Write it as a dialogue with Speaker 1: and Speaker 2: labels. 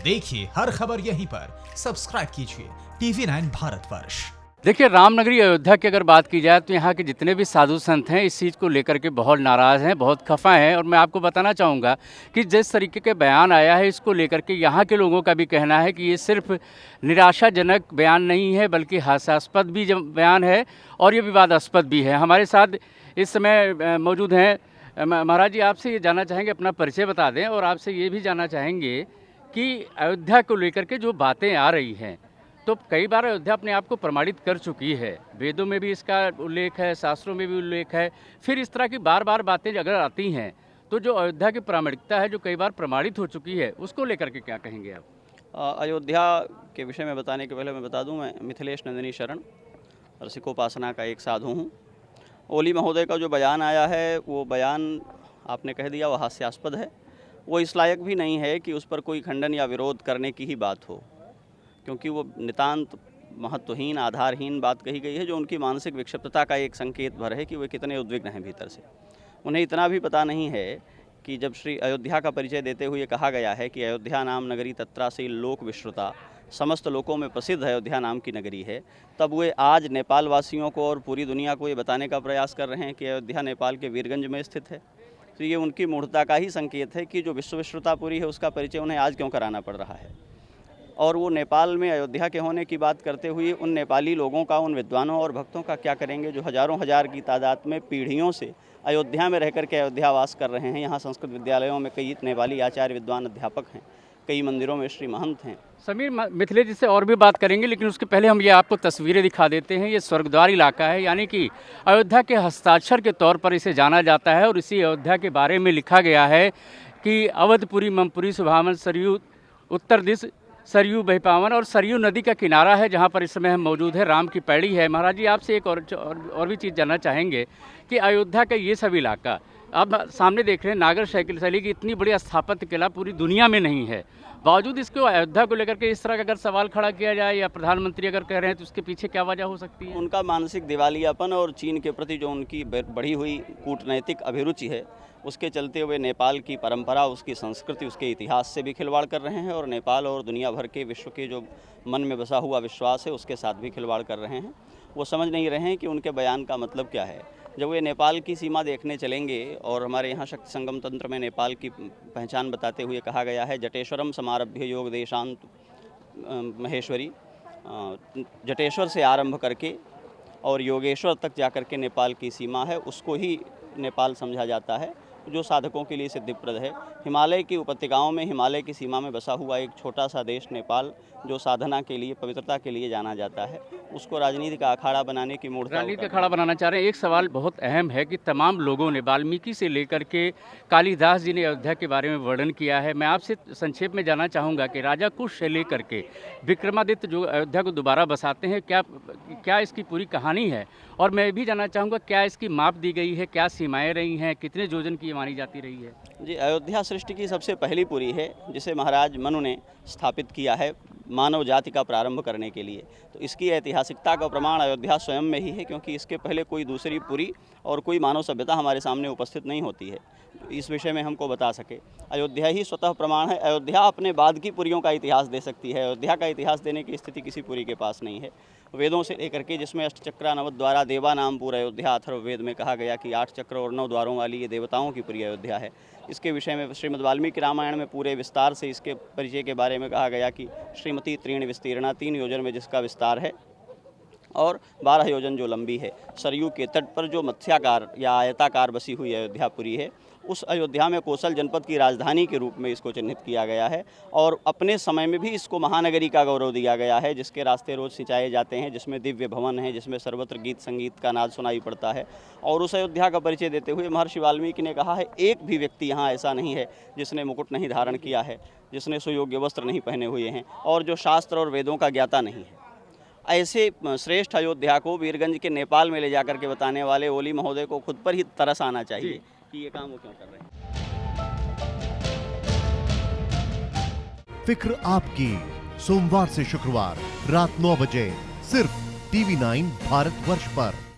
Speaker 1: देखिए हर खबर यहीं पर। सब्सक्राइब कीजिए TV9 भारतवर्ष।
Speaker 2: देखिए, रामनगरी अयोध्या की अगर बात की जाए तो यहाँ के जितने भी साधु संत हैं इस चीज़ को लेकर के बहुत नाराज़ हैं, बहुत खफा हैं। और मैं आपको बताना चाहूँगा कि जिस तरीके के बयान आया है इसको लेकर के यहाँ के लोगों का भी कहना है कि ये सिर्फ निराशाजनक बयान नहीं है बल्कि हास्यास्पद भी बयान है और ये विवादास्पद भी है। हमारे साथ इस समय मौजूद हैं महाराज जी। आपसे ये जानना चाहेंगे, अपना परिचय बता दें, और आपसे ये भी जानना चाहेंगे कि अयोध्या को लेकर के जो बातें आ रही हैं, तो कई बार अयोध्या अपने आप को प्रमाणित कर चुकी है। वेदों में भी इसका उल्लेख है, शास्त्रों में भी उल्लेख है। फिर इस तरह की बार बार बातें अगर आती हैं तो जो अयोध्या की प्रामाणिकता है जो कई बार प्रमाणित हो चुकी है, उसको लेकर के क्या कहेंगे आप?
Speaker 3: अयोध्या के विषय में बताने के पहले मैं बता दूं, मैं मिथिलेश नंदिनी शरण रसिकोपासना का एक साधु हूं। ओली महोदय का जो बयान आया है वो बयान आपने कह दिया, वह हास्यास्पद है। वो इस लायक भी नहीं है कि उस पर कोई खंडन या विरोध करने की ही बात हो, क्योंकि वो नितांत महत्वहीन, आधारहीन बात कही गई है जो उनकी मानसिक विक्षिप्तता का एक संकेत भर है कि वे कितने उद्विग्न हैं भीतर से। उन्हें इतना भी पता नहीं है कि जब श्री अयोध्या का परिचय देते हुए कहा गया है कि अयोध्या नाम नगरी तत्रासी लोक विश्रुता, समस्त लोकों में प्रसिद्ध अयोध्या नाम की नगरी है, तब वे आज नेपाल वासियों को और पूरी दुनिया को ये बताने का प्रयास कर रहे हैं कि अयोध्या नेपाल के वीरगंज में स्थित है। तो ये उनकी मूढ़ता का ही संकेत है कि जो विश्व विश्रुतापुरी है उसका परिचय उन्हें आज क्यों कराना पड़ रहा है। और वो नेपाल में अयोध्या के होने की बात करते हुए उन नेपाली लोगों का, उन विद्वानों और भक्तों का क्या करेंगे जो हजारों हजार की तादाद में पीढ़ियों से अयोध्या में रह कर के अयोध्यावास कर रहे हैं। यहाँ संस्कृत विद्यालयों में कई नेपाली आचार्य, विद्वान, अध्यापक हैं, कई मंदिरों में श्री महंत हैं।
Speaker 2: समीर, मिथिलेश जी से और भी बात करेंगे, लेकिन उसके पहले हम ये आपको तस्वीरें दिखा देते हैं। ये स्वर्गद्वार इलाका है, यानी कि अयोध्या के हस्ताक्षर के तौर पर इसे जाना जाता है। और इसी अयोध्या के बारे में लिखा गया है कि अवधपुरी ममपुरी सुभावन सरयू उत्तर दिश सरयू बहपावन, और सरयू नदी का किनारा है जहाँ पर इस समय हम मौजूद है। राम की पैड़ी है। महाराज जी, आपसे एक और भी चीज़ जानना चाहेंगे कि अयोध्या का ये सब इलाका आप सामने देख रहे हैं, नागर शैली की इतनी बड़ी स्थापत्य कला पूरी दुनिया में नहीं है। बावजूद इसको अयोध्या को लेकर के इस तरह का अगर सवाल खड़ा किया जाए या प्रधानमंत्री अगर कह रहे हैं तो उसके पीछे क्या वजह हो सकती है?
Speaker 3: उनका मानसिक दिवालियापन और चीन के प्रति जो उनकी बढ़ी हुई कूटनैतिक अभिरुचि है, उसके चलते हुए नेपाल की परंपरा, उसकी संस्कृति, उसके इतिहास से भी खिलवाड़ कर रहे हैं और नेपाल और दुनिया भर के विश्व के जो मन में बसा हुआ विश्वास है उसके साथ भी खिलवाड़ कर रहे हैं। वो समझ नहीं रहे हैं कि उनके बयान का मतलब क्या है। जब वे नेपाल की सीमा देखने चलेंगे, और हमारे यहाँ शक्ति संगम तंत्र में नेपाल की पहचान बताते हुए कहा गया है, जटेश्वरम समारभ्य योग देशांत महेश्वरी, जटेश्वर से आरंभ करके और योगेश्वर तक जाकर के नेपाल की सीमा है, उसको ही नेपाल समझा जाता है, जो साधकों के लिए सिद्धिप्रद है। हिमालय की उपत्यकाओं में, हिमालय की सीमा में बसा हुआ एक छोटा सा देश नेपाल, जो साधना के लिए, पवित्रता के लिए जाना जाता है, उसको राजनीति का अखाड़ा बनाने की मूर्खता,
Speaker 2: राजनीति का अखाड़ा बनाना चाह रहे हैं। एक सवाल बहुत अहम है कि तमाम लोगों ने, वाल्मीकि से लेकर के कालिदास जी ने अयोध्या के बारे में वर्णन किया है। मैं आपसे संक्षेप में जानना चाहूँगा कि राजा कुश से लेकर के विक्रमादित्य जो अयोध्या को दोबारा बसाते हैं, क्या इसकी पूरी कहानी है? और मैं भी जानना चाहूँगा क्या इसकी माप दी गई है, क्या सीमाएँ रही हैं, कितने योजन की मानी जाती रही है?
Speaker 3: जी, अयोध्या सृष्टि की सबसे पहली पुरी है जिसे महाराज मनु ने स्थापित किया है मानव जाति का प्रारंभ करने के लिए। तो इसकी ऐतिहासिकता का प्रमाण अयोध्या स्वयं में ही है, क्योंकि इसके पहले कोई दूसरी पुरी और कोई मानव सभ्यता हमारे सामने उपस्थित नहीं होती है इस विषय में हमको बता सके। अयोध्या ही स्वतः प्रमाण है। अयोध्या अपने बाद की पुरियों का इतिहास दे सकती है। अयोध्या का इतिहास देने की स्थिति किसी पुरी के पास नहीं है। वेदों से लेकर के, जिसमें अष्टचक्रा नवद्वारा देवा नाम पूरा अयोध्या, अथर्ववेद में कहा गया कि 8 चक्र और 9 द्वारों वाली ये देवताओं की पुरी अयोध्या है। इसके विषय में श्रीमद् वाल्मीकि रामायण में पूरे विस्तार से इसके परिचय के बारे में कहा गया कि श्रीमती त्रीण विस्तीर्णा, 3 योजन में जिसका विस्तार है और 12 योजन जो लंबी है। सरयू के तट पर जो मत्स्याकार या आयताकार बसी हुई अयोध्यापुरी है, उस अयोध्या में कोसल जनपद की राजधानी के रूप में इसको चिन्हित किया गया है। और अपने समय में भी इसको महानगरी का गौरव दिया गया है, जिसके रास्ते रोज सिंचाए जाते हैं, जिसमें दिव्य भवन है, जिसमें सर्वत्र गीत संगीत का नाद सुनाई पड़ता है। और उस अयोध्या का परिचय देते हुए महर्षि वाल्मीकि ने कहा है, एक भी व्यक्ति यहाँ ऐसा नहीं है जिसने मुकुट नहीं धारण किया है, जिसने सुयोग्य वस्त्र नहीं पहने हुए हैं और जो शास्त्र और वेदों का ज्ञाता नहीं है। ऐसे श्रेष्ठ अयोध्या को वीरगंज के नेपाल में ले जाकर के बताने वाले ओली महोदय को खुद पर ही तरस आना चाहिए कि ये काम वो क्यों कर रहे हैं।
Speaker 4: फिक्र आपकी, सोमवार से शुक्रवार रात 9 बजे सिर्फ TV9 भारतवर्ष पर।